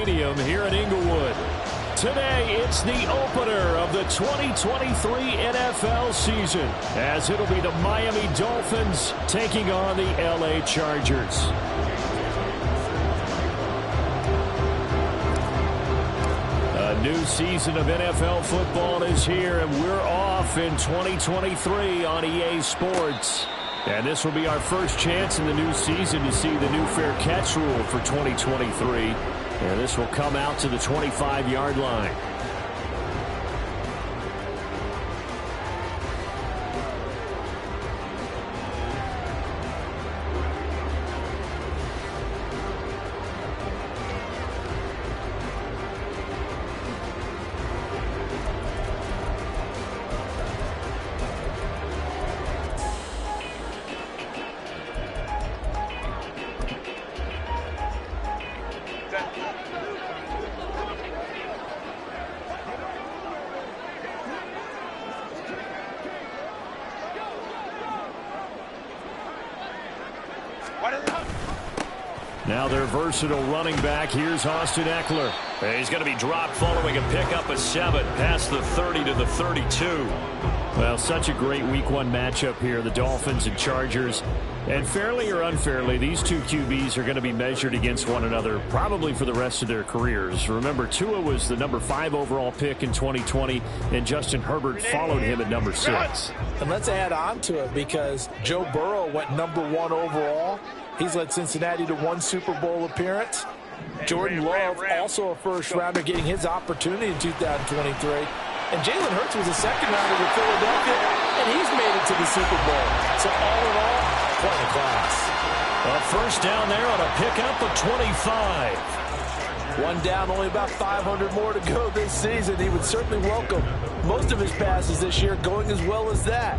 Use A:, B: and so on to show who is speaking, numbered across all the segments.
A: Stadium here in Inglewood. Today, it's the opener of the 2023 NFL season, as it'll be the Miami Dolphins taking on the LA Chargers. A new season of NFL football is here, and we're off in 2023 on EA Sports. And this will be our first chance in the new season to see the new fair catch rule for 2023. And this will come out to the 25-yard line. Now their versatile running back. Here's Austin Eckler. He's going to be dropped following a pickup of 7 past the 30 to the 32. Well, such a great week 1 matchup here, the Dolphins and Chargers. And fairly or unfairly, these two QBs are going to be measured against one another probably for the rest of their careers. Remember, Tua was the number 5 overall pick in 2020, and Justin Herbert followed him at number 6.
B: And let's add on to it because Joe Burrow went number 1 overall. He's led Cincinnati to 1 Super Bowl appearance. Jordan Love, also a first-rounder, getting his opportunity in 2023. And Jalen Hurts was a second-rounder with Philadelphia, and he's made it to the Super Bowl. So all in all, quite a class.
A: A first down there on a pickup of 25.
B: 1 down, only about 500 more to go this season. He would certainly welcome most of his passes this year going as well as that.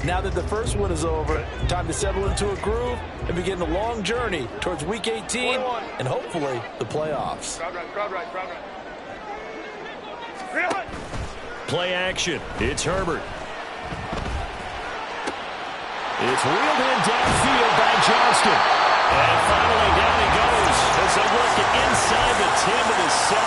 B: Now that the first one is over, time to settle into a groove and begin the long journey towards Week 18 and hopefully the playoffs.
A: Play action. It's Herbert. It's reeled in downfield by Johnston. And finally down he goes as they work it inside the 10 to the 7.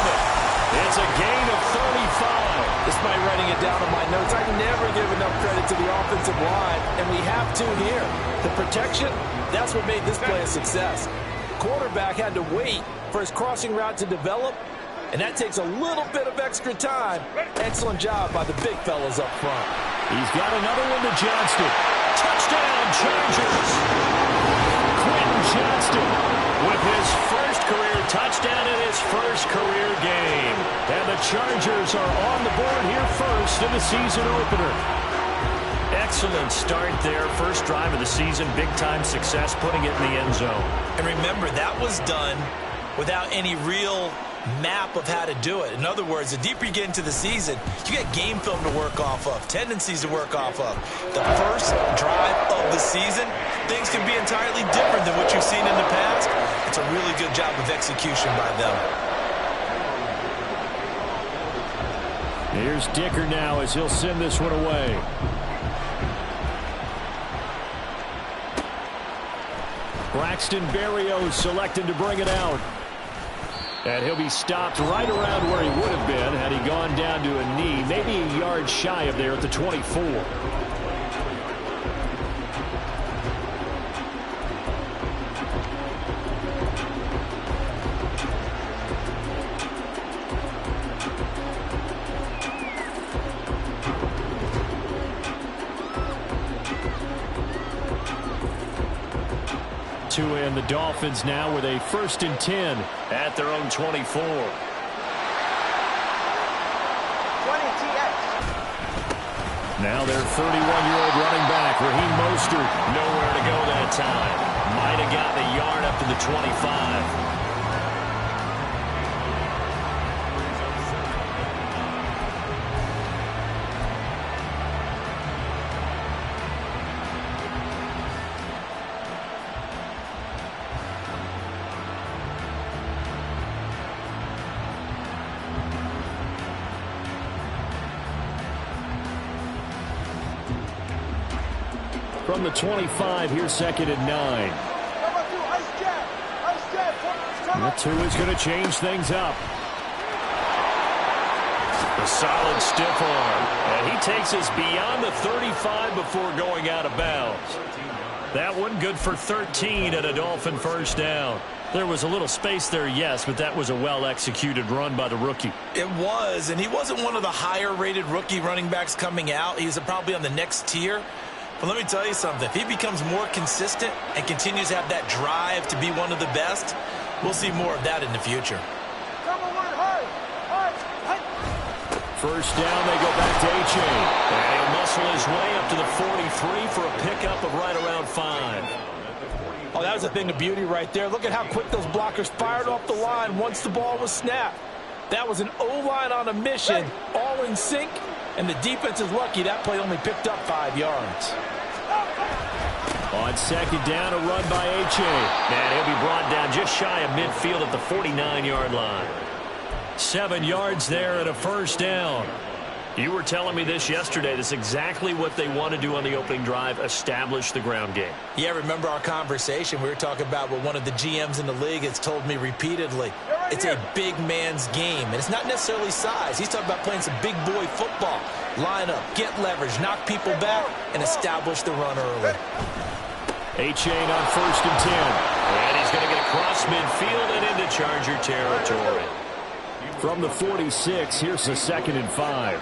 A: It's a gain of 35.
B: Despite writing it down in my notes, I never give enough credit to the offensive line, and we have to here. The protection, that's what made this play a success. Quarterback had to wait for his crossing route to develop, and that takes a little bit of extra time. Excellent job by the big fellas up front.
A: He's got another one to Johnston. Touchdown, Chargers! Quentin Johnston with his first career touchdown in his first career game. And the Chargers are on the board here first in the season opener. Excellent start there. First drive of the season, big-time success, putting it in the end zone.
C: And remember, that was done without any real map of how to do it. In other words, the deeper you get into the season, you got game film to work off of, tendencies to work off of. The first drive of the season, things can be entirely different than what you've seen in the past. It's a really good job of execution by them.
A: Here's Dicker now as he'll send this one away. Braxton Berrios selected to bring it out. And he'll be stopped right around where he would have been had he gone down to a knee, maybe a yard shy of there at the 24. And the Dolphins now with a 1st and 10 at their own 24. Now their 31-year-old running back, Raheem Mostert, nowhere to go that time. Might have gotten a yard up to the 25. From the 25, here's 2nd and 9. That's who is going to change things up. A solid stiff arm. And he takes us beyond the 35 before going out of bounds. That one good for 13 and a Dolphin first down. There was a little space there, yes, but that was a well-executed run by the rookie.
C: It was, and he wasn't one of the higher-rated rookie running backs coming out. He's probably on the next tier. But let me tell you something. If he becomes more consistent and continues to have that drive to be one of the best, we'll see more of that in the future.
A: First down, they go back to A-Chain. And he'll muscle his way up to the 43 for a pickup of right around 5.
B: Oh, that was a thing of beauty right there. Look at how quick those blockers fired off the line once the ball was snapped. That was an O-line on a mission, all in sync, and the defense is lucky that play only picked up 5 yards.
A: On second down, a run by A-Chain. And he'll be brought down just shy of midfield at the 49-yard line. 7 yards there and a first down. You were telling me this yesterday. This is exactly what they want to do on the opening drive, establish the ground game.
C: Yeah, remember our conversation. We were talking about what one of the GMs in the league has told me repeatedly. It's a big man's game, and it's not necessarily size. He's talking about playing some big boy football. Line up, get leverage, knock people back, and establish the run early.
A: A-Chain on first and 10. And he's going to get across midfield and into Charger territory. From the 46, here's the 2nd and 5.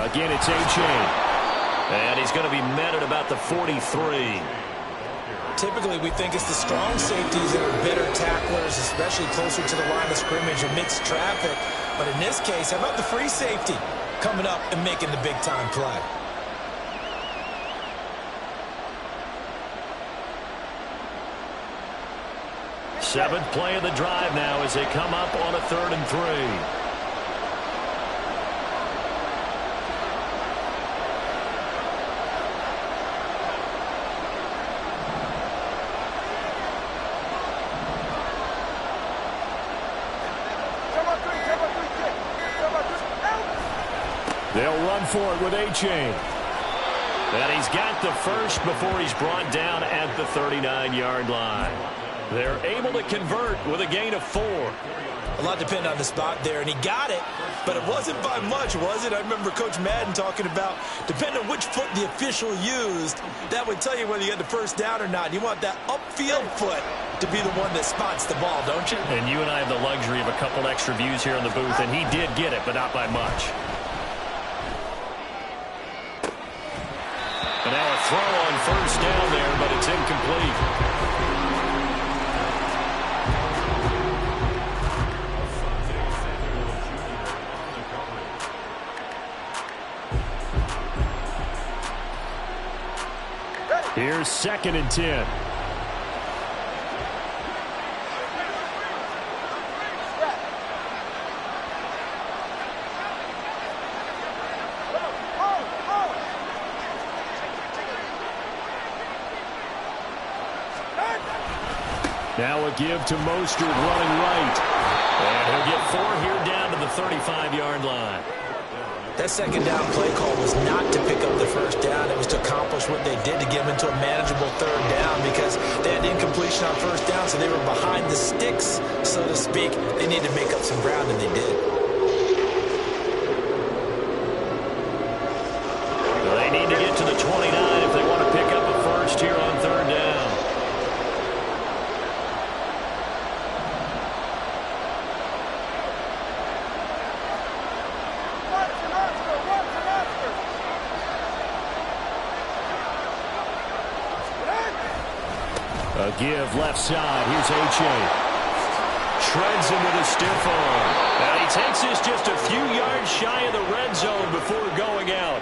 A: Again, it's A-Chain. And he's going to be met at about the 43.
C: Typically, we think it's the strong safeties that are better tacklers, especially closer to the line of scrimmage amidst traffic. But in this case, how about the free safety coming up and making the big-time play?
A: Seventh play of the drive now as they come up on a 3rd and 3. They'll run for it with A-Chain. And he's got the first before he's brought down at the 39-yard line. They're able to convert with a gain of 4.
C: A lot depended on the spot there, and he got it, but it wasn't by much, was it? I remember Coach Madden talking about, depending on which foot the official used, that would tell you whether you had the first down or not. You want that upfield foot to be the one that spots the ball, don't you?
A: And you and I have the luxury of a couple extra views here in the booth, and he did get it, but not by much. And now a throw on first down there, but it's incomplete. Here's 2nd and 10. Now a give to Mostert running right. And he'll get 4 here down to the 35-yard line.
C: That second down play call was not to pick up the first down. It was to accomplish what they did to get them into a manageable 3rd down because they had incompletion on first down, so they were behind the sticks, so to speak. They needed to make up some ground, and they did.
A: They need to get to the 29 if they want to pick up a first here on 3rd down. A give left side. Here's A-Chain. Shreds him with a stiff arm. And he takes this just a few yards shy of the red zone before going out.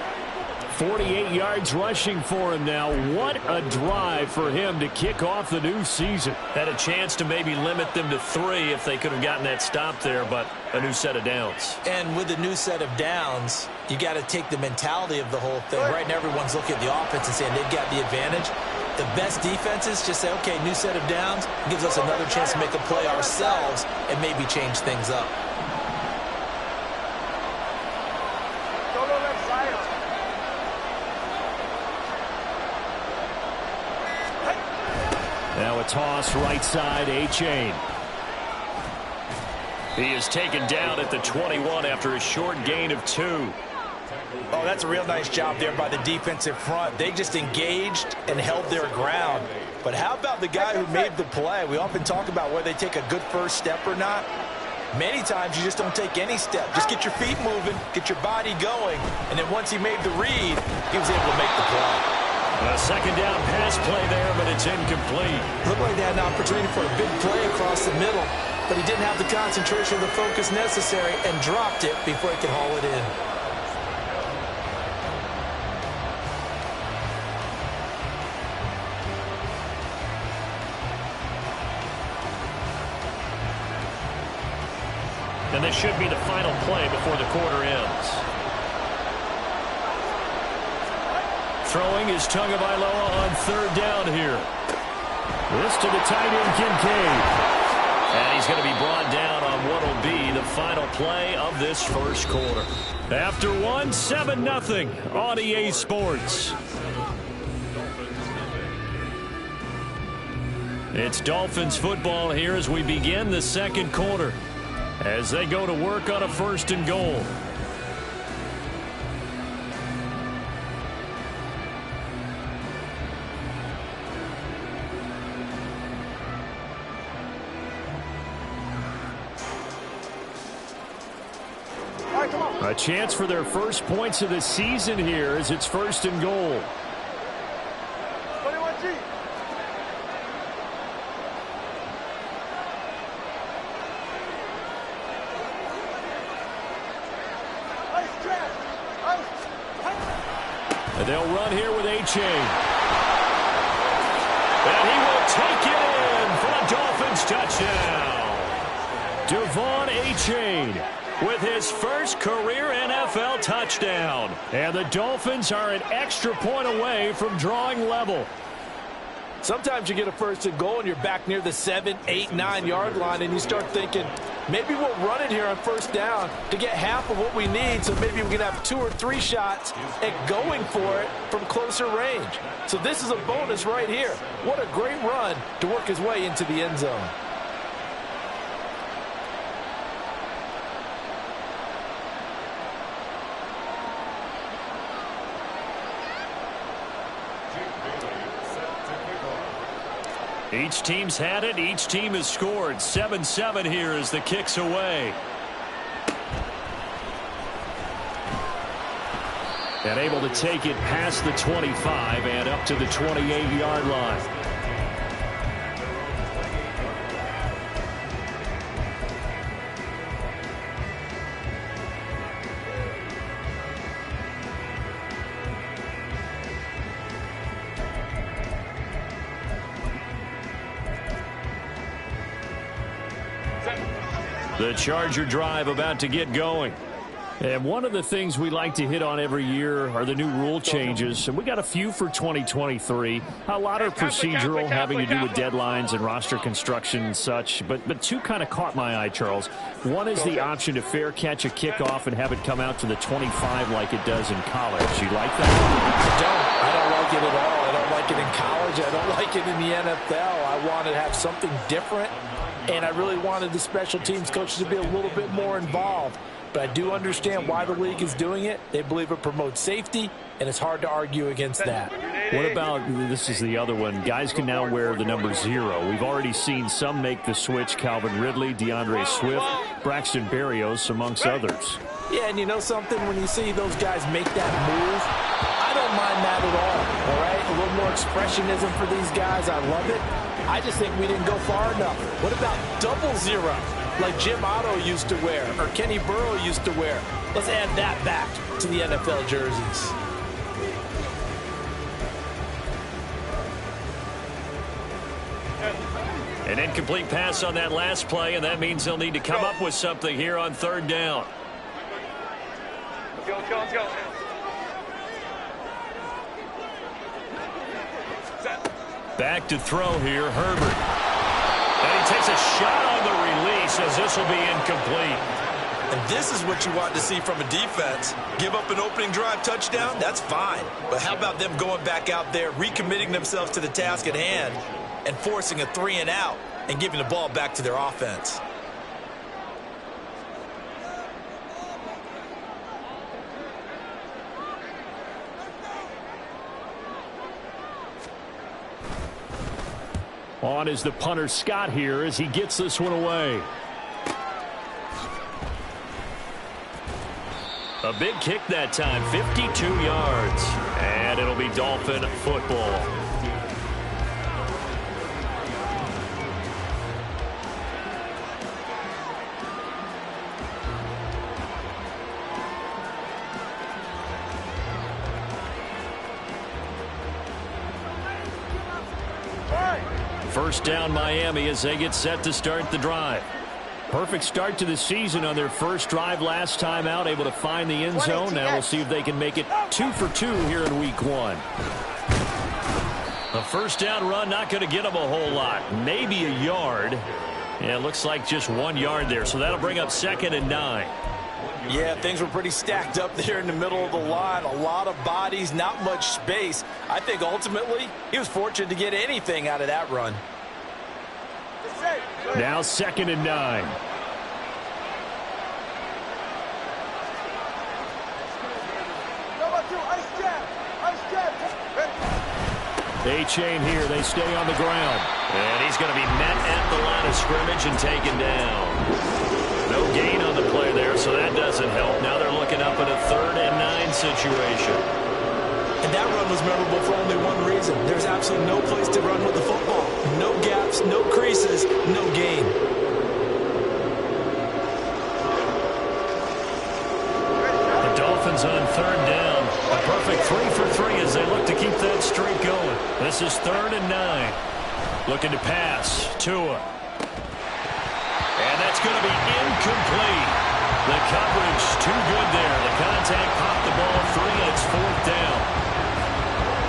A: 48 yards rushing for him now. What a drive for him to kick off the new season. Had a chance to maybe limit them to 3 if they could have gotten that stop there, but a new set of downs.
C: And with the new set of downs, you got to take the mentality of the whole thing. Right now, everyone's looking at the offense and saying they've got the advantage. The best defenses just say, okay, new set of downs, gives us another chance to make a play ourselves and maybe change things up.
A: Now a toss right side, A-Chain. He is taken down at the 21 after a short gain of 2.
C: Oh, that's a real nice job there by the defensive front. They just engaged and held their ground. But how about the guy who made the play? We often talk about whether they take a good first step or not. Many times you just don't take any step. Just get your feet moving, get your body going, and then once he made the read, he was able to make the play.
A: A second down pass play there, but it's incomplete.
B: Looked like they had an opportunity for a big play across the middle, but he didn't have the concentration or the focus necessary and dropped it before he could haul it in.
A: And this should be the final play before the quarter ends. Throwing is Tagovailoa on third down here. This to the tight end, Kincaid. And he's going to be brought down on what will be the final play of this first quarter. After one, 7-0 on EA Sports. It's Dolphins football here as we begin the second quarter, as they go to work on a 1st and goal. A chance for their first points of the season here as it's 1st and goal. And they'll run here with A-Chain. And he will take it in for a Dolphins touchdown. Devon A-Chain with his first career NFL touchdown. And the Dolphins are an extra point away from drawing level.
B: Sometimes you get a 1st and goal and you're back near the 7, 8, 9-yard line and you start thinking, maybe we'll run it here on 1st down to get half of what we need, so maybe we can have 2 or 3 shots at going for it from closer range. So this is a bonus right here. What a great run to work his way into the end zone.
A: Each team's had it. Each team has scored. 7-7 here as the kick's away. And able to take it past the 25 and up to the 28-yard line. The Charger drive about to get going. And one of the things we like to hit on every year are the new rule changes. And we got a few for 2023. A lot are procedural, having to do with deadlines and roster construction and such. But 2 kind of caught my eye, Charles. One is the option to fair catch a kickoff and have it come out to the 25 like it does in college. You like that?
B: I don't like it at all. I don't like it in college. I don't like it in the NFL. I want to have something different. And I really wanted the special teams coaches to be a little bit more involved. But I do understand why the league is doing it. They believe it promotes safety, and it's hard to argue against that.
A: What about, this is the other one, guys can now wear the number 0. We've already seen some make the switch, Calvin Ridley, DeAndre Swift, Braxton Berrios, amongst others.
B: Yeah, and you know something? When you see those guys make that move, I don't mind that at all right? A little more expressionism for these guys. I love it. I just think we didn't go far enough. What about 00, like Jim Otto used to wear or Kenny Burrow used to wear? Let's add that back to the NFL jerseys.
A: An incomplete pass on that last play, and that means they'll need to come up with something here on 3rd down.
D: Let's go.
A: Back to throw here, Herbert. And he takes a shot on the release as this will be incomplete.
C: And this is what you want to see from a defense. Give up an opening drive touchdown, that's fine. But how about them going back out there, recommitting themselves to the task at hand, and forcing a 3-and-out and giving the ball back to their offense.
A: On is the punter Scott here as he gets this one away. A big kick that time, 52 yards. And it'll be Dolphin football. First down Miami as they get set to start the drive. Perfect start to the season on their first drive last time out, able to find the end zone. Now we'll see if they can make it 2 for 2 here in week 1. A first down run, not going to get them a whole lot. Maybe a yard. Yeah, it looks like just 1 yard there, so that'll bring up 2nd and 9.
C: Yeah, things were pretty stacked up there in the middle of the line. A lot of bodies, not much space. I think ultimately he was fortunate to get anything out of that run.
A: Now 2nd and 9. A-chain here. They stay on the ground. And he's going to be met at the line of scrimmage and taken down. No gain on the play there, so that doesn't help. Now they're looking up at a 3rd and 9 situation.
C: And that run was memorable for only one reason. There's absolutely no place to run with the football. No gaps, no creases, no gain.
A: The Dolphins on 3rd down. A perfect 3 for 3 as they look to keep that streak going. This is 3rd and 9. Looking to pass. Tua. And that's going to be incomplete. The coverage too good there. The contact popped the ball free, and it's 4th down.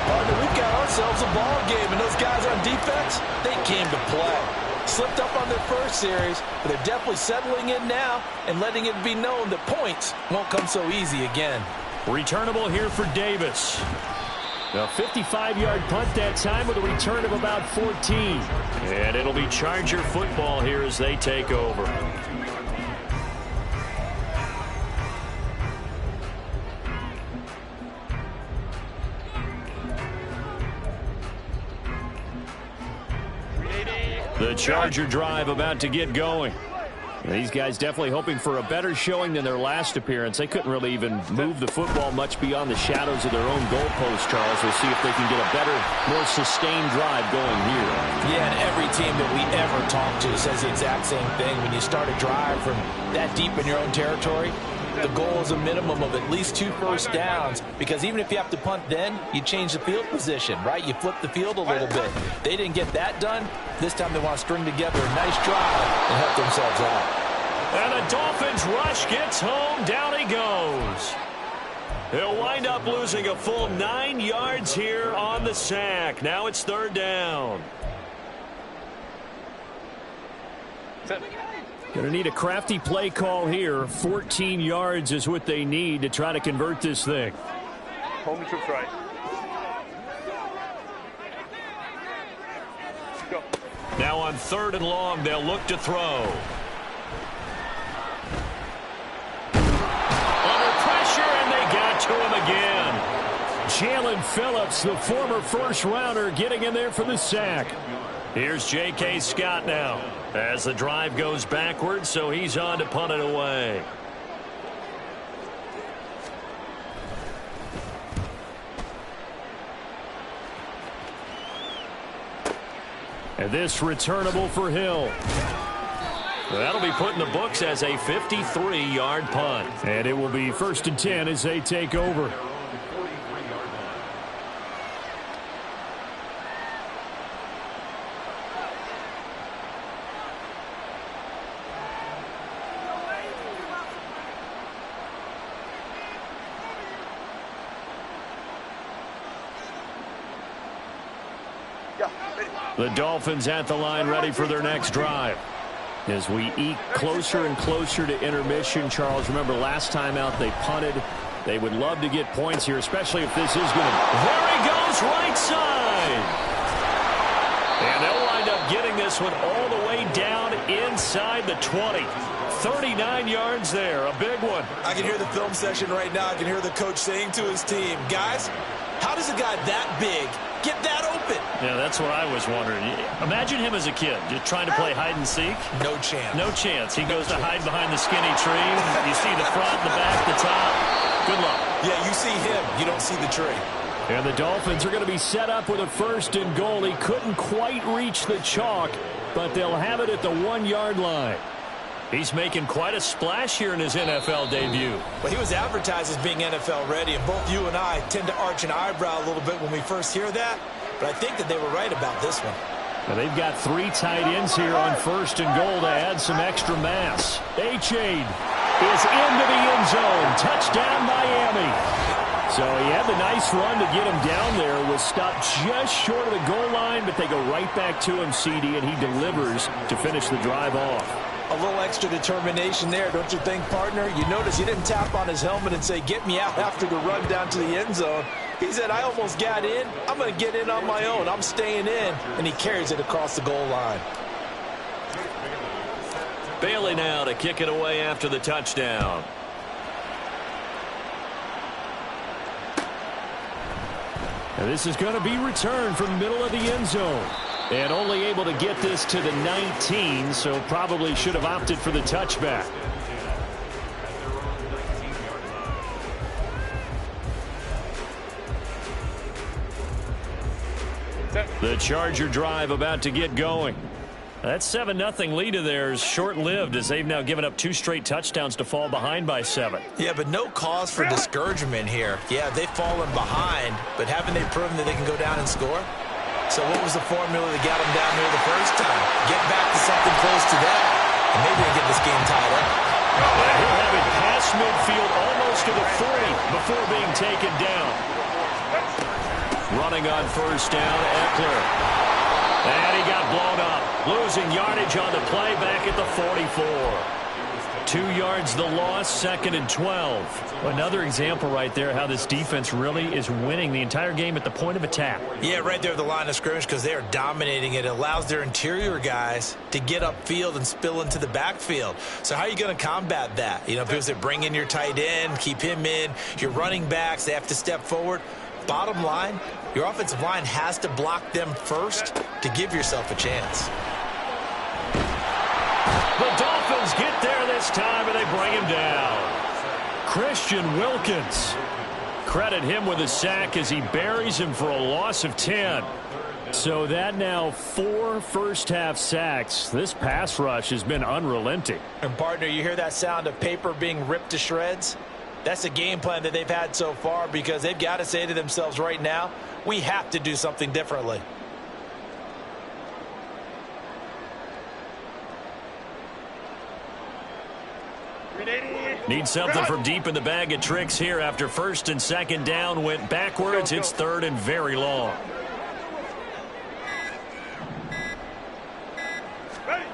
C: Partner, we've got ourselves a ball game, and those guys on defense, they came to play. Slipped up on their first series, but they're definitely settling in now and letting it be known that points won't come so easy again.
A: Returnable here for Davis. A 55-yard punt that time with a return of about 14. And it'll be Charger football here as they take over. The Charger drive about to get going. These guys definitely hoping for a better showing than their last appearance. They couldn't really even move the football much beyond the shadows of their own goalpost, Charles. We'll see if they can get a better, more sustained drive going here.
C: Yeah, and every team that we ever talk to says the exact same thing. When you start a drive from that deep in your own territory, the goal is a minimum of at least 2 first downs, because even if you have to punt then, you change the field position, right? You flip the field a little bit. They didn't get that done. This time they want to string together a nice drive and help themselves out.
A: And the Dolphins rush gets home. Down he goes. He'll wind up losing a full 9 yards here on the sack. Now it's 3rd down. Going to need a crafty play call here. 14 yards is what they need to try to convert this thing.
D: Home troops right. Go.
A: Now on 3rd and long, they'll look to throw. Under pressure, and they got to him again. Jalen Phillips, the former first-rounder, getting in there for the sack. Here's J.K. Scott now as the drive goes backwards, so he's on to punt it away. And this returnable for Hill. That'll be put in the books as a 53-yard punt. And it will be 1st and 10 as they take over. The Dolphins at the line ready for their next drive. As we eke closer and closer to intermission, Charles, remember last time out they punted. They would love to get points here, especially if this is going to... There he goes, right side! And they'll getting this one all the way down inside the 20. 39 yards there, a big one.
C: I can hear the film session right now. I can hear the coach saying to his team, guys, how does a guy that big get that open?
A: Yeah, that's what I was wondering. Imagine him as a kid, just trying to play hide and seek.
C: No chance.
A: No chance. He goes to hide behind the skinny tree. You see the front, the back, the top. Good luck.
C: Yeah, you see him. You don't see the tree.
A: And the Dolphins are going to be set up with a 1st and goal. He couldn't quite reach the chalk, but they'll have it at the 1-yard line. He's making quite a splash here in his NFL debut.
C: Well, he was advertised as being NFL ready, and both you and I tend to arch an eyebrow a little bit when we first hear that, but I think that they were right about this one.
A: Now they've got 3 tight ends here on 1st and goal to add some extra mass. Achane is into the end zone. Touchdown, Miami. So he had the nice run to get him down there. Was stopped just short of the goal line, but they go right back to him, CD, and he delivers to finish the drive off.
C: A little extra determination there, don't you think, partner? You notice he didn't tap on his helmet and say, get me out after the run down to the end zone. He said, I almost got in. I'm going to get in on my own. I'm staying in. And he carries it across the goal line.
A: Bailey now to kick it away after the touchdown. Now this is going to be returned from the middle of the end zone. And only able to get this to the 19, so probably should have opted for the touchback. The Charger drive about to get going. That 7-0 lead of theirs short-lived as they've now given up 2 straight touchdowns to fall behind by 7.
C: Yeah, but no cause for discouragement here. Yeah, they've fallen behind, but haven't they proven that they can go down and score? So what was the formula that got them down here the first time? Get back to something close to that, and maybe they get this game tied up.
A: He'll have it past midfield almost to the 40 before being taken down. Running on 1st down, Eckler. And he got blown up. Losing yardage on the play back at the 44. 2 yards the loss, 2nd and 12. Another example right there how this defense really is winning the entire game at the point of attack.
C: Yeah, right there at the line of scrimmage because they are dominating it. It allows their interior guys to get upfield and spill into the backfield. So how are you going to combat that? You know, because they bring in your tight end, keep him in. Your running backs, they have to step forward. Bottom line, your offensive line has to block them first to give yourself a chance.
A: The Dolphins get there this time, and they bring him down. Christian Wilkins. Credit him with a sack as he buries him for a loss of 10. So that now 4 first-half sacks. This pass rush has been unrelenting.
C: And, partner, you hear that sound of paper being ripped to shreds? That's the game plan that they've had so far because they've got to say to themselves right now, we have to do something differently.
A: Need something from deep in the bag of tricks here after 1st and 2nd down went backwards. It's 3rd and very long.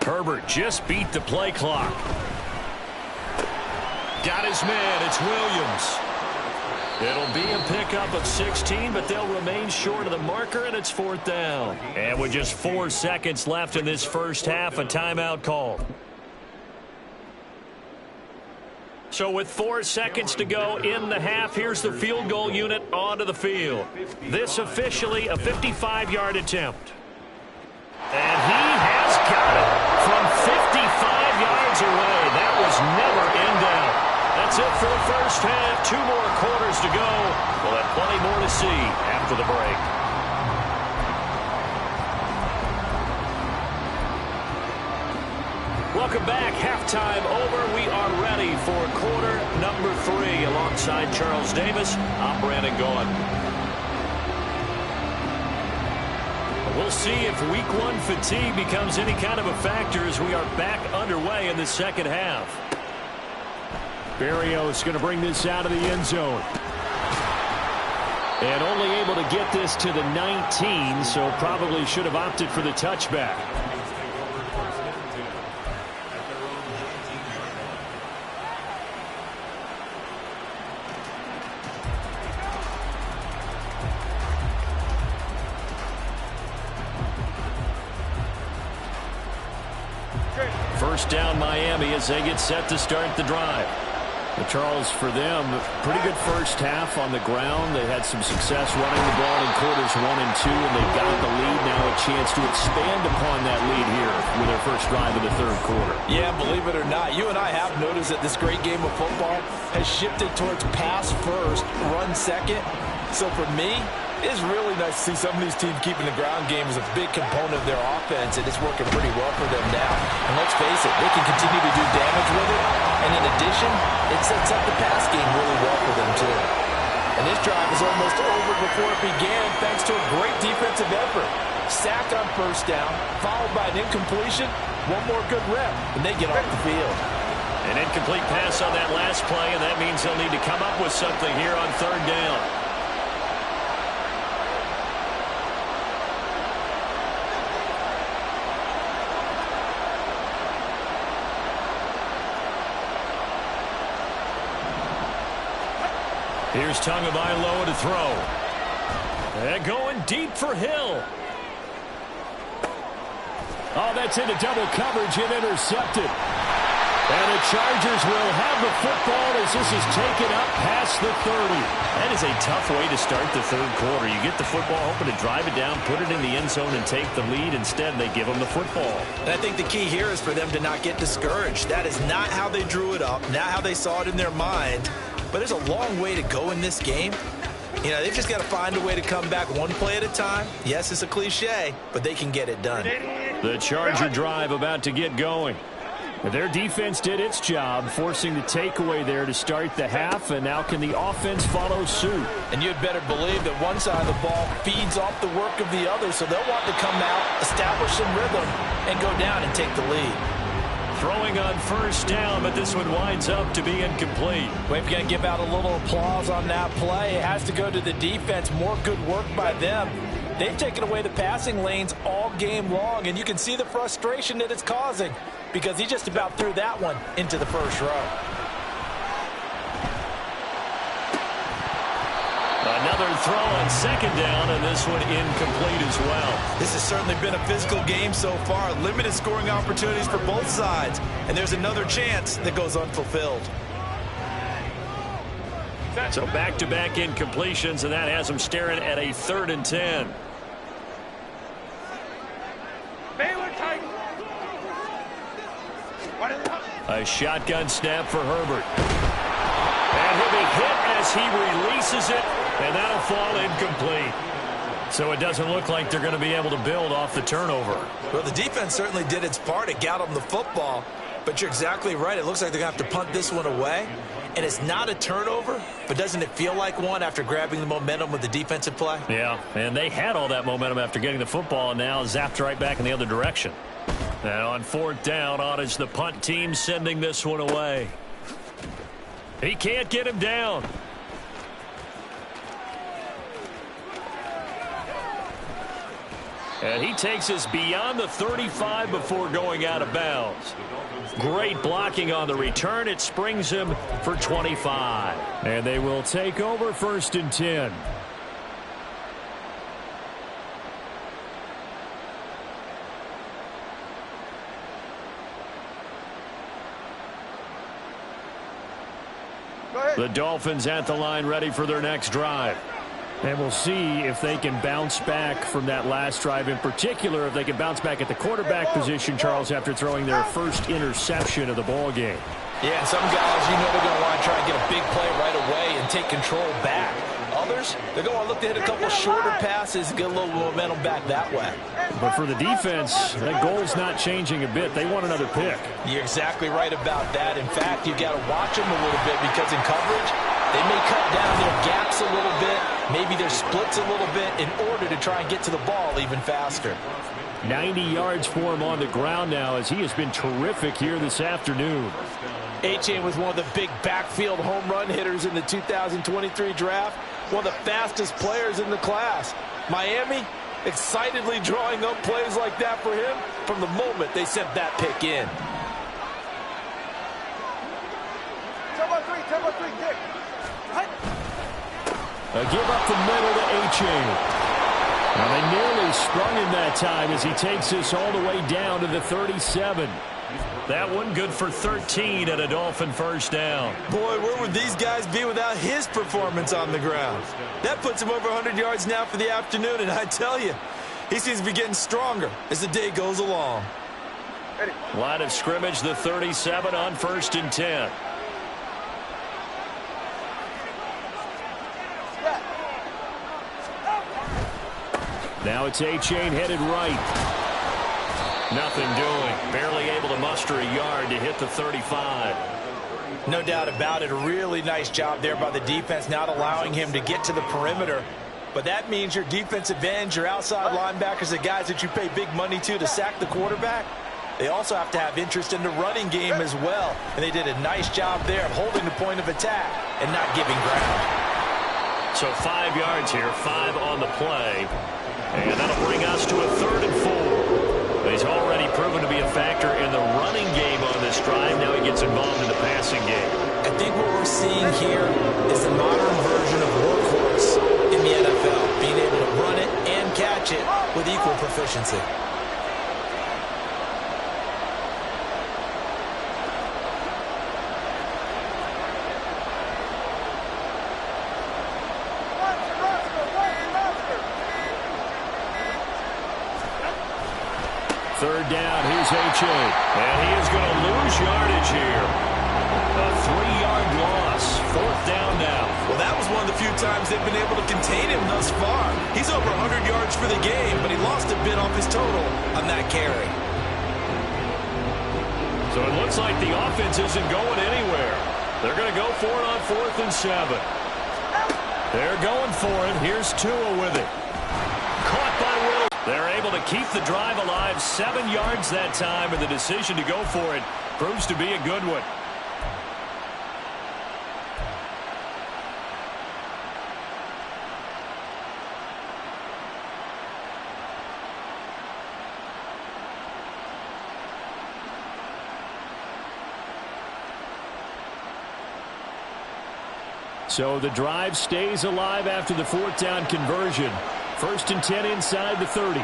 A: Herbert just beat the play clock. Got his man. It's Williams. It'll be a pickup of 16, but they'll remain short of the marker, and it's 4th down. And with just 4 seconds left in this first half, a timeout called. So with 4 seconds to go in the half, here's the field goal unit onto the field. This officially a 55-yard attempt. And he has got it from 55 yards away. That was never in doubt. That's it for the first half. 2 more quarters to go. We'll have plenty more to see after the break. Welcome back. Halftime over. We are ready for quarter number 3. Alongside Charles Davis, I'm Brandon Gaughan. We'll see if week 1 fatigue becomes any kind of a factor as we are back underway in the second half. Berrios going to bring this out of the end zone. And only able to get this to the 19, so probably should have opted for the touchback. First down Miami as they get set to start the drive. Well, Charles, for them, pretty good first half on the ground. They had some success running the ball in quarters 1 and 2, and they got the lead. Now a chance to expand upon that lead here with their first drive of the third quarter.
B: Yeah, believe it or not, you and I have noticed that this great game of football has shifted towards pass first, run second. So for me, it's really nice to see some of these teams keeping the ground game as a big component of their offense, and it's working pretty well for them now. And let's face it, they can continue to do damage with it. And in addition, it sets up the pass game really well for them, too. And this drive is almost over before it began thanks to a great defensive effort. Sack on first down, followed by an incompletion, one more good rep, and they get off the field.
A: An incomplete pass on that last play, and that means they'll need to come up with something here on third down. Here's Tagovailoa to throw. And going deep for Hill. Oh, that's into double coverage and intercepted. And the Chargers will have the football as this is taken up past the 30. That is a tough way to start the third quarter. You get the football, hoping to drive it down, put it in the end zone, and take the lead. Instead, they give them the football.
C: And I think the key here is for them to not get discouraged. That is not how they drew it up, not how they saw it in their mind. But there's a long way to go in this game. You know, they've just got to find a way to come back one play at a time. Yes, it's a cliche, but they can get it done.
A: The Charger drive about to get going. Their defense did its job, forcing the takeaway there to start the half, and now can the offense follow suit?
B: And you'd better believe that one side of the ball feeds off the work of the other, so they'll want to come out, establish some rhythm, and go down and take the lead.
A: Throwing on first down, but this one winds up to be incomplete.
B: We're going to give out a little applause on that play. It has to go to the defense. More good work by them. They've taken away the passing lanes all game long, and you can see the frustration that it's causing because he just about threw that one into the first row.
A: Another throw on second down, and this one incomplete as well.
C: This has certainly been a physical game so far. Limited scoring opportunities for both sides. And there's another chance that goes unfulfilled.
A: So back-to-back incompletions, and that has them staring at a 3rd and 10. A shotgun snap for Herbert. And he'll be hit as he releases it, and that'll fall incomplete. So it doesn't look like they're going to be able to build off the turnover.
C: Well, the defense certainly did its part. It got them the football. But you're exactly right. It looks like they're going to have to punt this one away. And it's not a turnover, but doesn't it feel like one after grabbing the momentum with the defensive play?
A: Yeah, and they had all that momentum after getting the football, and now zapped right back in the other direction. And on 4th down, on is the punt team sending this one away. He can't get him down. And he takes us beyond the 35 before going out of bounds. Great blocking on the return. It springs him for 25. And they will take over 1st and 10. The Dolphins at the line, ready for their next drive. And we'll see if they can bounce back from that last drive. In particular, if they can bounce back at the quarterback position, Charles, after throwing their first interception of the ball game.
B: Yeah, some guys, you know they're going to want to try and get a big play right away and take control back. Others, they're going to look to hit a couple shorter passes and get a little momentum back that way.
A: But for the defense, that goal's not changing a bit. They want another pick.
B: You're exactly right about that. In fact, you've got to watch them a little bit because in coverage, they may cut down their gaps a little bit, maybe their splits a little bit in order to try and get to the ball even faster.
A: 90 yards for him on the ground now as he has been terrific here this afternoon.
B: Achane was one of the big backfield home run hitters in the 2023 draft, one of the fastest players in the class. Miami excitedly drawing up plays like that for him from the moment they sent that pick in.
A: A give up the middle to Achane. Well, they nearly sprung him that time as he takes this all the way down to the 37. That one good for 13 and a Dolphin first down.
C: Boy, where would these guys be without his performance on the ground? That puts him over 100 yards now for the afternoon, and I tell you, he seems to be getting stronger as the day goes along.
A: Line of scrimmage, the 37 on 1st and 10. Now it's A-Chain headed right. Nothing doing. Barely able to muster a yard to hit the 35.
C: No doubt about it. A really nice job there by the defense, not allowing him to get to the perimeter. But that means your defensive ends, your outside linebackers, the guys that you pay big money to sack the quarterback, they also have to have interest in the running game as well. And they did a nice job there of holding the point of attack and not giving ground.
A: So 5 yards here, 5 on the play. And that'll bring us to a 3rd and 4. He's already proven to be a factor in the running game on this drive. Now he gets involved in the passing game.
C: I think what we're seeing here is the modern version of workhorse in the NFL, being able to run it and catch it with equal proficiency.
A: Third down, here's A-Chain. And he is going to lose yardage here. A 3-yard loss. 4th down now.
C: Well, that was one of the few times they've been able to contain him thus far. He's over 100 yards for the game, but he lost a bit off his total on that carry.
A: So it looks like the offense isn't going anywhere. They're going to go for it on 4th and 7. They're going for it. Here's Tua with it. Caught by Will. They're able to keep the drive alive. 7 yards that time, and the decision to go for it proves to be a good one. So the drive stays alive after the 4th down conversion. 1st and 10 inside the 30.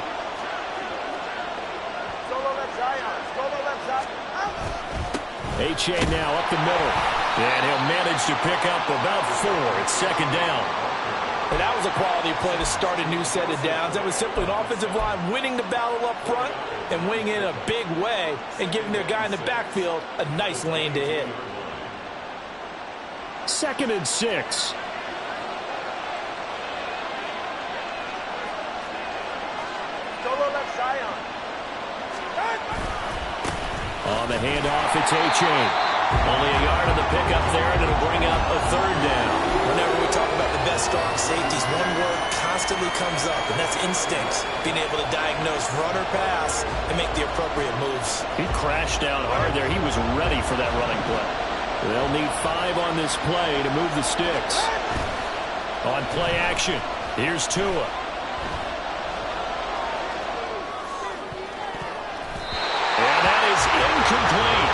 A: A-Chain now up the middle. And he'll manage to pick up about 4. It's 2nd down.
B: And that was a quality play to start a new set of downs. That was simply an offensive line winning the battle up front and winning in a big way and giving their guy in the backfield a nice lane to hit.
A: 2nd and 6. On the handoff, it's A-Chain. Only a yard of the pickup there, and it'll bring up a 3rd down.
C: Whenever we talk about the best strong safeties, one word constantly comes up, and that's instincts. Being able to diagnose run or pass and make the appropriate moves.
A: He crashed down hard there. He was ready for that running play. They'll need 5 on this play to move the sticks. On play action, here's Tua. And that is incomplete.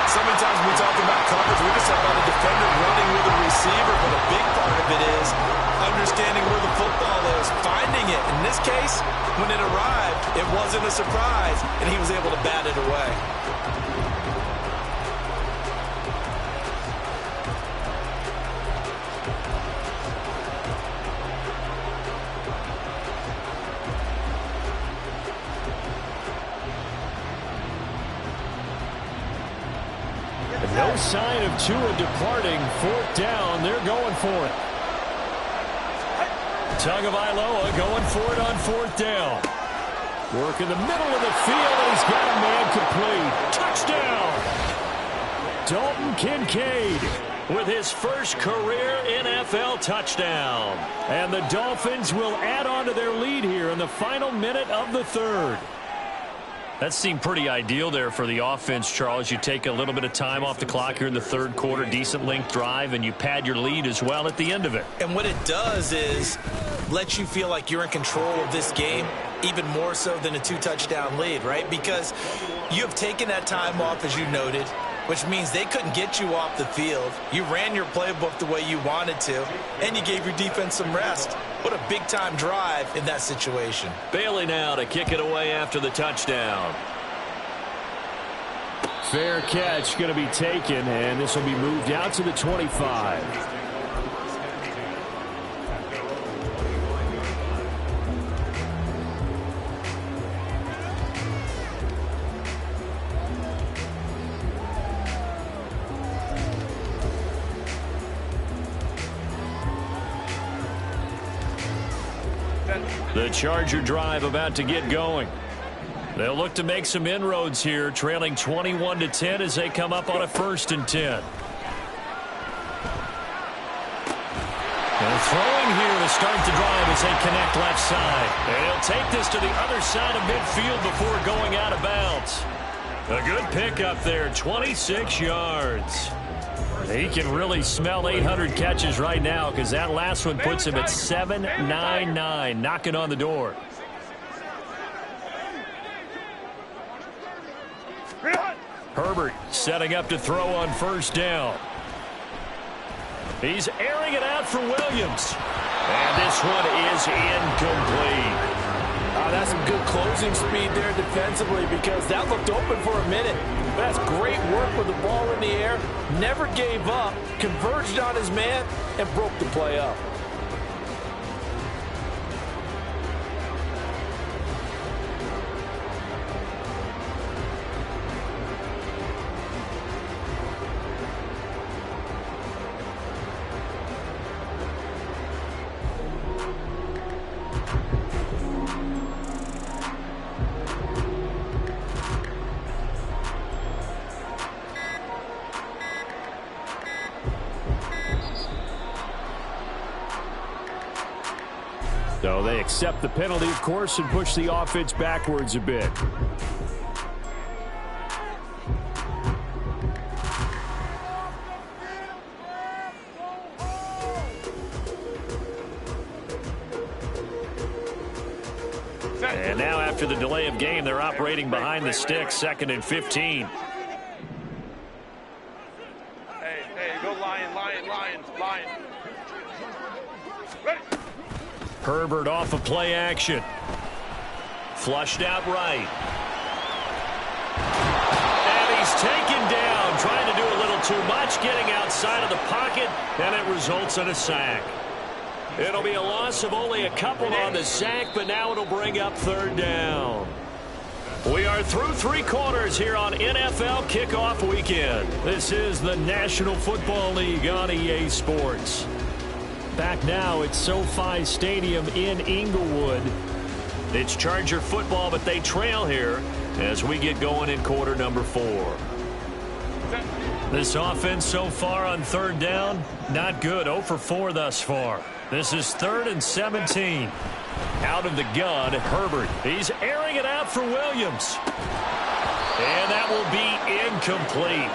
C: So many times when we talk about coverage, we just talk about a defender running with a receiver, but a big part of it is understanding where the football is, finding it. In this case, when it arrived, it wasn't a surprise, and he was able to bat it away.
A: No sign of Tua departing. 4th down. They're going for it. Tagovailoa going for it on 4th down. Work in the middle of the field. He's got a man complete. Touchdown. Dalton Kincaid with his first career NFL touchdown. And the Dolphins will add on to their lead here in the final minute of the 3rd. That seemed pretty ideal there for the offense, Charles. You take a little bit of time off the clock here in the 3rd quarter, decent length drive, and you pad your lead as well at the end of it.
C: And what it does is let you feel like you're in control of this game, even more so than a 2-touchdown lead, right? Because you have taken that time off, as you noted, which means they couldn't get you off the field. You ran your playbook the way you wanted to, and you gave your defense some rest. What a big-time drive in that situation.
A: Bailey now to kick it away after the touchdown. Fair catch going to be taken, and this will be moved out to the 25. The Charger drive about to get going. They'll look to make some inroads here, trailing 21-10 as they come up on a 1st and 10. And throwing here to start the drive as they connect left side. And he'll take this to the other side of midfield before going out of bounds. A good pickup there, 26 yards. He can really smell 800 catches right now because that last one puts him at 799, knocking on the door. Herbert setting up to throw on 1st down. He's airing it out for Williams. And this one is incomplete.
B: That's some good closing speed there defensively because that looked open for a minute. That's great work with the ball in the air. Never gave up, converged on his man, and broke the play up.
A: So they accept the penalty, of course, and push the offense backwards a bit. And now after the delay of game, they're operating behind the sticks, 2nd and 15.
D: Hey, go Lions. Ready.
A: Herbert off of play action. Flushed out right. And he's taken down, trying to do a little too much, getting outside of the pocket, and it results in a sack. It'll be a loss of only a couple on the sack, but now it'll bring up 3rd down. We are through 3 quarters here on NFL Kickoff Weekend. This is the National Football League on EA Sports. Back now at SoFi Stadium in Inglewood. It's Charger football, but they trail here as we get going in quarter number 4. This offense so far on 3rd down, not good. 0 for 4 thus far. This is 3rd and 17. Out of the gun, Herbert. He's airing it out for Williams. And that will be incomplete.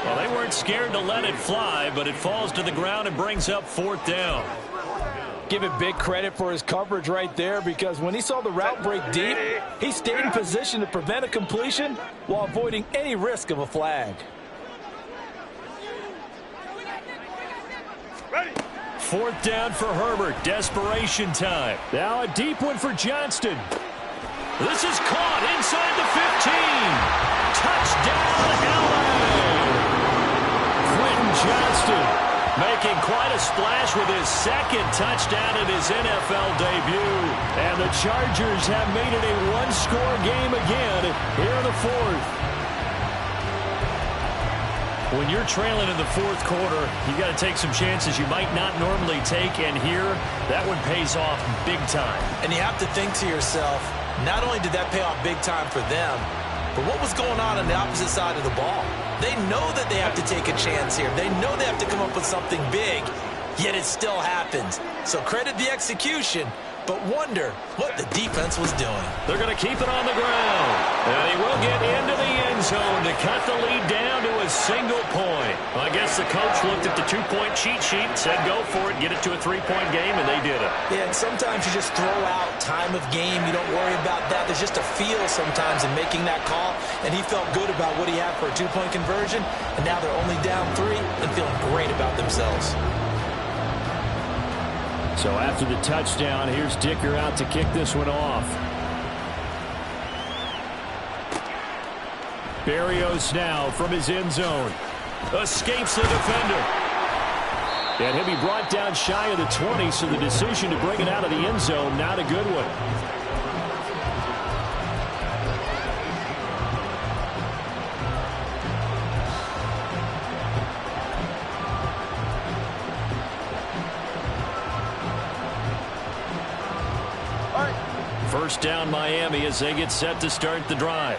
A: Well, they weren't scared to let it fly, but it falls to the ground and brings up 4th down.
B: Give it big credit for his coverage right there because when he saw the route break deep, he stayed in position to prevent a completion while avoiding any risk of a flag.
D: Ready.
A: 4th down for Herbert. Desperation time. Now a deep one for Johnston. This is caught inside the 15. Touchdown, LA. Johnston making quite a splash with his 2nd touchdown in his NFL debut. And the Chargers have made it a 1-score game again here in the 4th. When you're trailing in the 4th quarter, you got to take some chances you might not normally take, and here, that one pays off big time.
C: And you have to think to yourself, not only did that pay off big time for them, but what was going on the opposite side of the ball? They know that they have to take a chance here. They know they have to come up with something big, yet it still happens. So credit the execution, but wonder what the defense was doing.
A: They're going to keep it on the ground. And he will get into the end zone to cut the lead down to a single point. Well, I guess the coach looked at the 2-point cheat sheet and said go for it, get it to a 3-point game, and they did it.
C: Yeah, and sometimes you just throw out time of game. You don't worry about that. There's just a feel sometimes in making that call, and he felt good about what he had for a 2-point conversion, and now they're only down 3 and feeling great about themselves.
A: So after the touchdown, here's Dicker out to kick this one off. Berrios now from his end zone. Escapes the defender. And he'll be brought down shy of the 20, so the decision to bring it out of the end zone, not a good one. First down Miami as they get set to start the drive.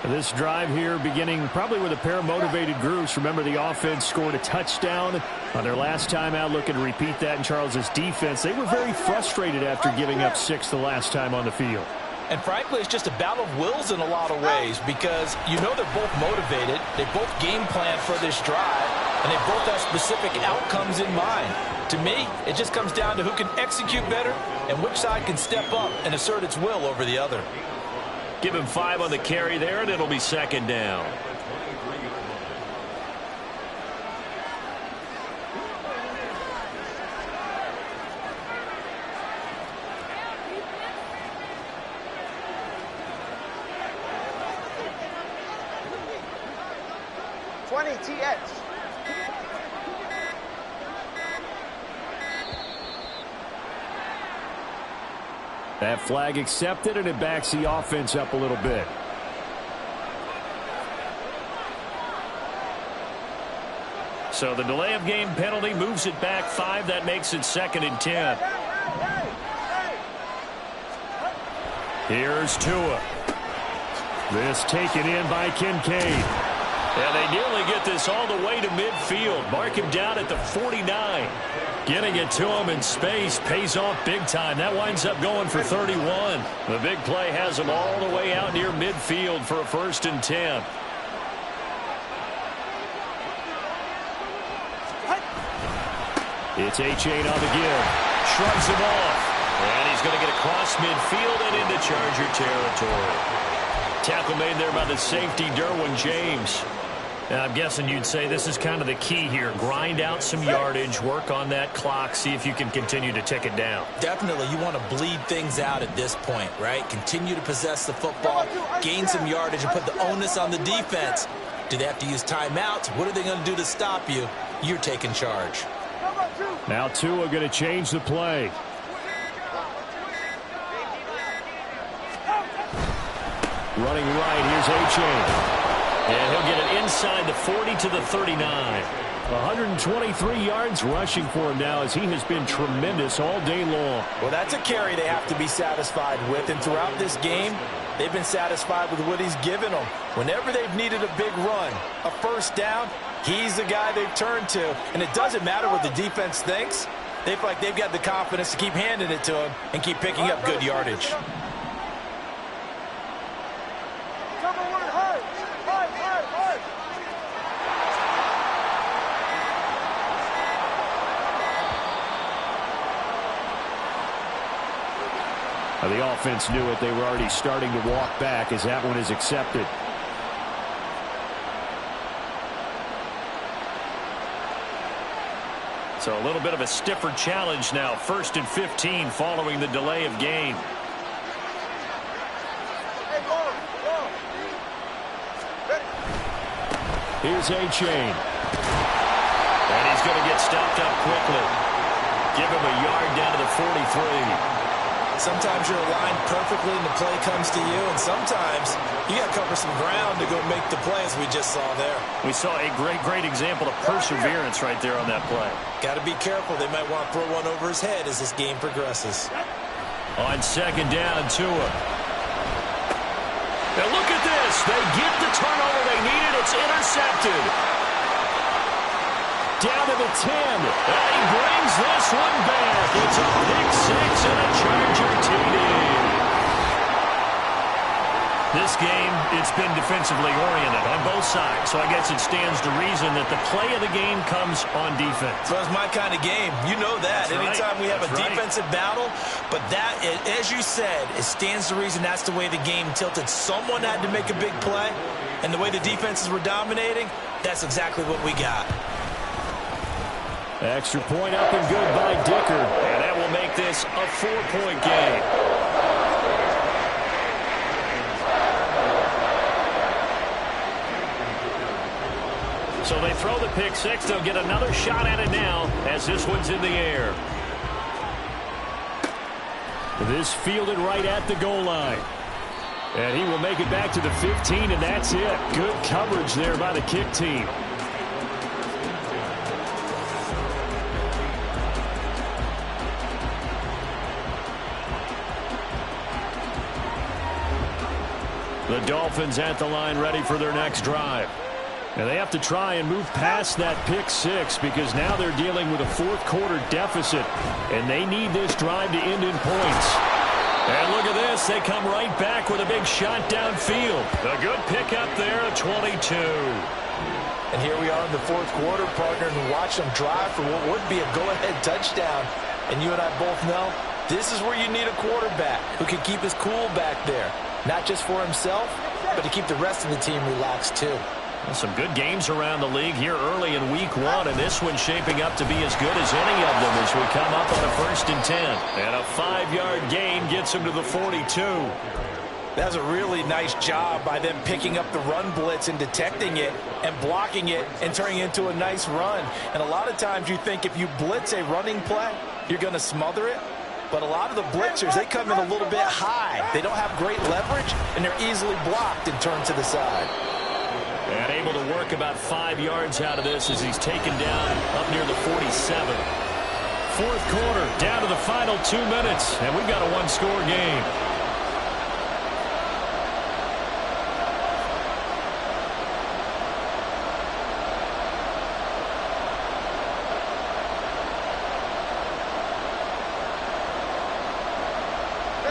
A: This drive here beginning probably with a pair of motivated groups. Remember, the offense scored a touchdown on their last time out. Looking to repeat that in Charles's defense. They were very frustrated after giving up 6 the last time on the field.
C: And frankly, it's just a battle of wills in a lot of ways because you know they're both motivated. They both game plan for this drive, and they both have specific outcomes in mind. To me, it just comes down to who can execute better and which side can step up and assert its will over the other.
A: Give him 5 on the carry there, and it'll be second down. That flag accepted, and it backs the offense up a little bit. So the delay of game penalty moves it back 5. That makes it second and 10. Here's Tua. This taken in by Kincaid. And they nearly get this all the way to midfield. Mark him down at the 49. Getting it to him in space pays off big time. That winds up going for 31. The big play has him all the way out near midfield for a first and 10. It's A-Chain on the give. Shrugs him off. And he's going to get across midfield and into Charger territory. Tackle made there by the safety, Derwin James. And I'm guessing you'd say this is kind of the key here. Grind out some yardage, work on that clock, see if you can continue to tick it down.
C: Definitely, you want to bleed things out at this point, right? Continue to possess the football, gain some yardage, and put the onus on the defense. Do they have to use timeouts? What are they going to do to stop you? You're taking charge.
A: Now Tua going to change the play. Running right, here's A-Chain. And he'll get it inside the 40 to the 39. 123 yards rushing for him now as he has been tremendous all day long.
B: Well, that's a carry they have to be satisfied with. And throughout this game, they've been satisfied with what he's given them. Whenever they've needed a big run, a first down, he's the guy they've turned to. And it doesn't matter what the defense thinks. They feel like they've got the confidence to keep handing it to him and keep picking up good yardage.
A: The offense knew it. They were already starting to walk back as that one is accepted. So a little bit of a stiffer challenge now. First and 15 following the delay of game. Here's A-Chain. And he's going to get stopped up quickly. Give him a yard down to the 43.
C: Sometimes you're aligned perfectly and the play comes to you, and sometimes you got to cover some ground to go make the play, as we just saw there.
A: We saw a great example of perseverance right there on that play.
C: Got to be careful. They might want to throw one over his head as this game progresses.
A: On second down, Tua. Now look at this. They get the turnover they needed. It's intercepted. Down to the 10. And he brings this one back. It's a pick six and a Charger TD. This game, it's been defensively oriented on both sides. So I guess it stands to reason that the play of the game comes on defense.
C: So it's my kind of game. You know that. Anytime we have a defensive battle. But that, as you said, it stands to reason that's the way the game tilted. Someone had to make a big play. And the way the defenses were dominating, that's exactly what we got.
A: Extra point up and good by Dicker. And that will make this a 4-point game. So they throw the pick six. They'll get another shot at it now as this one's in the air. This fielded right at the goal line. And he will make it back to the 15, and that's it. Good coverage there by the kick team. The Dolphins at the line ready for their next drive. And they have to try and move past that pick six because now they're dealing with a fourth quarter deficit. And they need this drive to end in points. And look at this. They come right back with a big shot downfield. A good pickup there at 22.
C: And here we are in the fourth quarter, partner, and watch them drive for what would be a go-ahead touchdown. And you and I both know this is where you need a quarterback who can keep his cool back there. Not just for himself, but to keep the rest of the team relaxed too.
A: Well, some good games around the league here early in week one, and this one's shaping up to be as good as any of them as we come up on a 1st and 10. And a 5-yard gain gets him to the 42.
C: That was a really nice job by them picking up the run blitz and detecting it and blocking it and turning it into a nice run. And a lot of times you think if you blitz a running play, you're going to smother it. But a lot of the blitzers, they come in a little bit high. They don't have great leverage, and they're easily blocked and turned to the side.
A: And able to work about 5 yards out of this as he's taken down up near the 47. Fourth quarter, down to the final 2 minutes, and we've got a one-score game.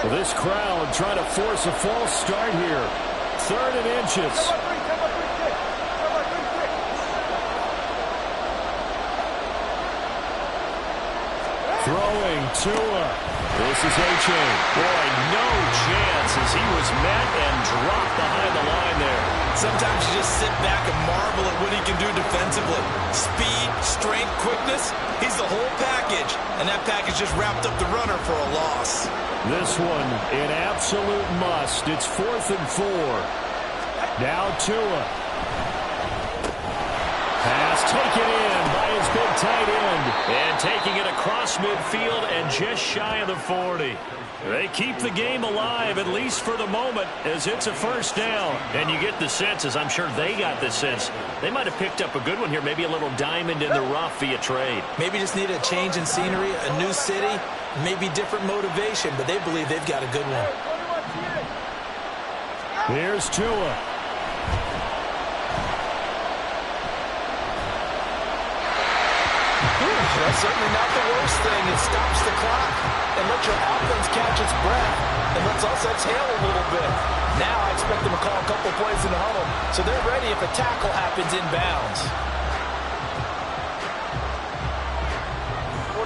A: Well, this crowd trying to force a false start here. 3rd and inches. Throwing Tua. This is A-Chain. Boy, no chance as he was met and dropped behind the line there.
C: Sometimes you just sit back and marvel at what he can do defensively. Speed, strength, quickness. He's the whole package. And that package just wrapped up the runner for a loss.
A: This one, an absolute must. It's 4th and 4. Now Tua. Pass taken in by his big tight end. And taking it across midfield and just shy of the 40. They keep the game alive, at least for the moment, as it's a 1st down. And you get the sense, as I'm sure they got the sense, they might have picked up a good one here, maybe a little diamond in the rough via trade.
C: Maybe just need a change in scenery, a new city, maybe different motivation, but they believe they've got a good one.
A: Here's Tua.
C: That's certainly not the worst thing. It stops the clock and lets your offense catch its breath and lets us exhale a little bit. Now I expect them to call a couple plays in the huddle, so they're ready if a tackle happens inbounds.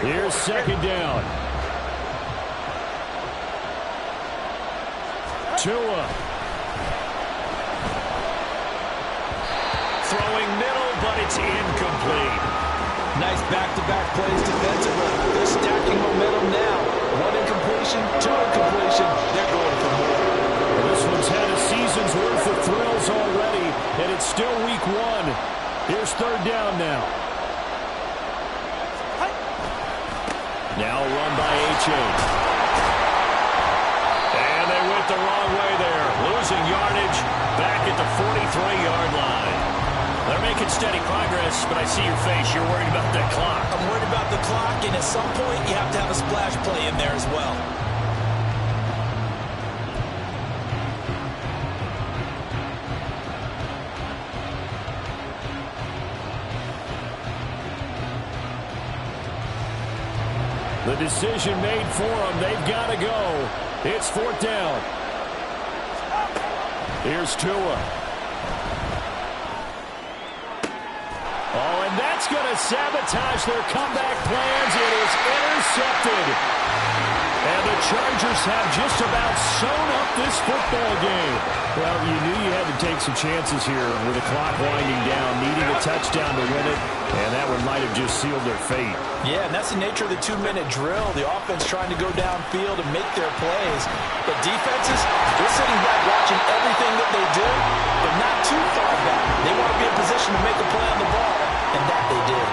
A: Here's 2nd down. Tua. Throwing middle, but it's incomplete.
C: Nice back-to-back plays defensively. They're stacking momentum now. 1 incompletion, 2 incompletion. They're going for more.
A: This one's had a season's worth of thrills already, and it's still week 1. Here's 3rd down now. Now run by A-Chain. And they went the wrong way there. Losing yardage back at the 43-yard line. They're making steady progress, but I see your face. You're worried about that clock.
C: I'm worried about the clock, and at some point, you have to have a splash play in there as well.
A: The decision made for them. They've got to go. It's 4th down. Here's Tua. Oh, and that's going to sabotage their comeback plans. It is intercepted. And the Chargers have just about sewn up this football game. Well, you knew you had to take some chances here with the clock winding down, needing a touchdown to win it, and that one might have just sealed their fate.
C: Yeah, and that's the nature of the 2-minute drill. The offense trying to go downfield and make their plays. But defenses, they're sitting back watching everything that they do, but not too far back. They want to be in position to make a play on the ball. And that they did.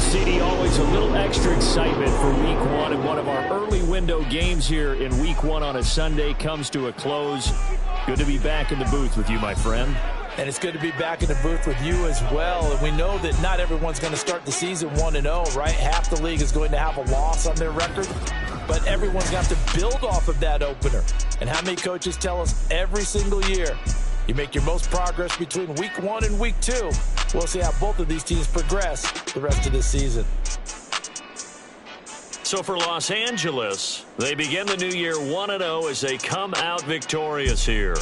A: CD, always a little extra excitement for week one, and one of our early window games here in week one on a Sunday comes to a close. Good to be back in the booth with you, my friend.
B: And it's good to be back in the booth with you as well. And we know that not everyone's going to start the season 1-0, right? Half the league is going to have a loss on their record. But everyone's got to build off of that opener. And how many coaches tell us every single year, you make your most progress between week one and week two. We'll see how both of these teams progress the rest of this season.
A: So for Los Angeles, they begin the new year 1-0 as they come out victorious here.